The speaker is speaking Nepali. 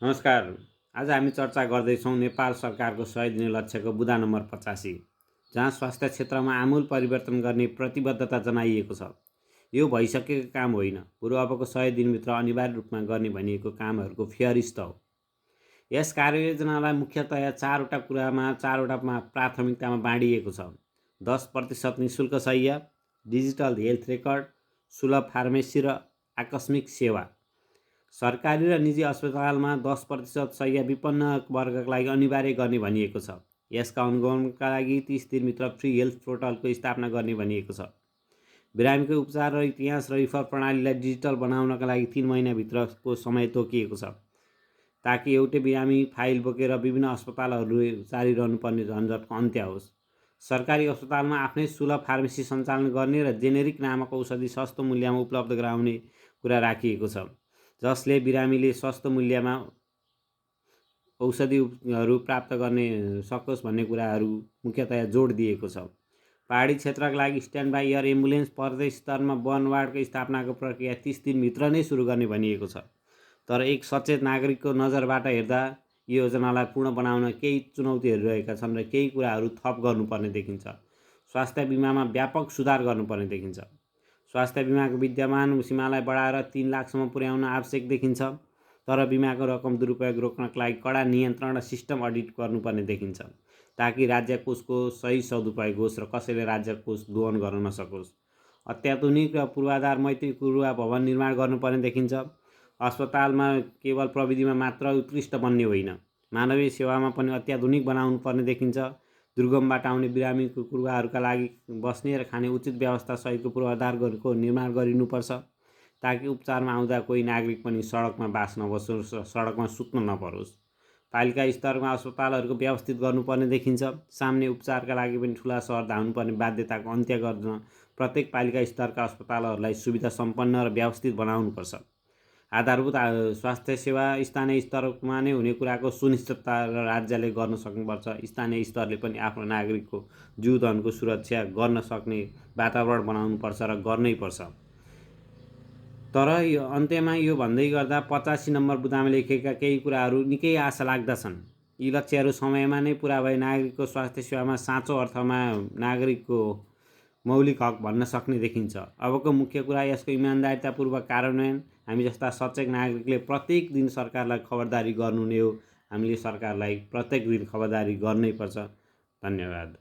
नमस्कार। आज हामी चर्चा गर्दैछौँ नेपाल सरकारको 100 दिने लक्ष्यको बुँदा नम्बर 85, जहाँ स्वास्थ्य क्षेत्रमा आमूल परिवर्तन गर्ने प्रतिबद्धता जनाइएको छ। यो भइसकेको काम होइन, बरु अबको 100 दिनभित्र अनिवार्य रूपमा गर्ने भनिएको कामहरूको फेहरिस्त हो। यस कार्ययोजनालाई मुख्यतया चारवटा प्राथमिकतामा बाँडिएको छ। 10% निःशुल्क शय्या, डिजिटल हेल्थ रेकर्ड, सुलभ फार्मेसी र आकस्मिक सेवा। सरकारी र निजी अस्पतालमा 10% शय्या विपन्न वर्गका लागि अनिवार्य गर्ने भनिएको छ। यसका अनुगमनका लागि 30 दिनभित्र फ्री हेल्थ पोर्टलको स्थापना गर्ने भनिएको छ। बिरामीको उपचार र इतिहास र रिफर प्रणालीलाई डिजिटल बनाउनका लागि 3 महिनाभित्रको समय तोकिएको छ, ताकि एउटै बिरामी फाइल बोकेर विभिन्न अस्पतालहरू चालिरहनुपर्ने झन्झटको अन्त्य होस्। सरकारी अस्पतालमा आफ्नै सुलभ फार्मेसी सञ्चालन गर्ने र जेनेरिक नामक औषधि सस्तो मूल्यमा उपलब्ध गराउने कुरा राखिएको छ, जसले बिरामीले सस्तो मूल्यमा औषधिहरू प्राप्त गर्ने सकोस् भन्ने कुराहरू मुख्यतया जोड दिएको छ। पहाडी क्षेत्रका लागि स्ट्यान्ड बाई एयर एम्बुलेन्स प्रदेश स्तरमा वन वार्डको स्थापनाको प्रक्रिया 30 दिनभित्र नै सुरु गर्ने भनिएको छ। तर एक सचेत नागरिकको नजरबाट हेर्दा यो योजनालाई पूर्ण बनाउन केही चुनौतीहरू रहेका छन् र केही कुराहरू थप गर्नुपर्ने देखिन्छ। स्वास्थ्य बिमामा व्यापक सुधार गर्नुपर्ने देखिन्छ। स्वास्थ्य बिमाको विद्यमान सीमालाई बढाएर 3 लाखसम्म पुर्याउन आवश्यक देखिन्छ, तर बिमाको रकम दुरुपयोग रोक्नका लागि कडा नियन्त्रण र सिस्टम अडिट गर्नुपर्ने देखिन्छ, ताकि राज्य कोषको सही सदुपयोग होस् र कसैले राज्य कोष दोहन गर्न नसकोस्। अत्याधुनिक र पूर्वाधार मैत्री कुरुवा भवन निर्माण गर्नुपर्ने देखिन्छ। अस्पतालमा केवल प्रविधिमा मात्र उत्कृष्ट बन्ने होइन, मानवीय सेवामा पनि अत्याधुनिक बनाउनु पर्ने देखिन्छ। दुर्गमबाट आउने बिरामीको कुरुवाहरूका लागि बस्ने र खाने उचित व्यवस्था सहितको पूर्वाधारको निर्माण गरिनुपर्छ, ताकि उपचारमा आउँदा कोही नागरिक पनि सडकमा बास नबसोस् र सडकमा सुत्न नपरोस्। पालिका स्तरमा अस्पतालहरूको व्यवस्थित गर्नुपर्ने देखिन्छ। सामान्य उपचारका लागि पनि ठुला सहर धाउनुपर्ने बाध्यताको अन्त्य गर्न प्रत्येक पालिका स्तरका अस्पतालहरूलाई सुविधा सम्पन्न र व्यवस्थित बनाउनुपर्छ। आधारभूत स्वास्थ्य सेवा स्थानीय स्तरमा नै हुने कुराको सुनिश्चितता र राज्यले गर्न सक्नुपर्छ। स्थानीय स्तरले पनि आफ्नो नागरिकको जीवधनको सुरक्षा गर्न सक्ने वातावरण बनाउनुपर्छ र गर्नै पर्छ। तर अन्त्यमा यो भन्दै गर्दा 85 नम्बर बुँदामा लेखिएका केही कुराहरू निकै आशा लाग्दछन्। यी लक्ष्यहरू समयमा नै पुरा भए नागरिकको स्वास्थ्य सेवामा साँचो अर्थमा नागरिकको मौलिक हक भन्न सक्ने देखिन्छ। अबको मुख्य कुरा यसको इमान्दारितापूर्वक कार्यान्वयन। हामी जस्ता सचेत नागरिकले प्रत्येक दिन सरकारलाई खबरदारी गर्नु नै हो। हामीले सरकारलाई प्रत्येक दिन खबरदारी गर्नै पर्छ। धन्यवाद।